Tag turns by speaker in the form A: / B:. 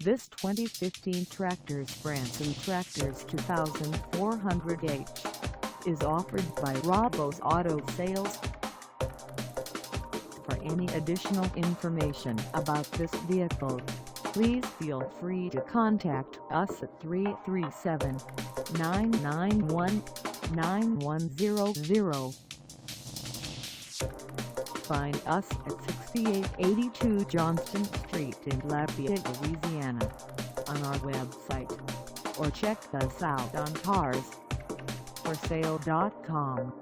A: This 2015 Tractors Branson Tractors 2400H is offered by Rabeaux Auto Sales. For any additional information about this vehicle, please feel free to contact us at 337-991-9100. Find us at 6882 Johnston Street in Lafayette, Louisiana, on our website, or check us out on carsforsale.com.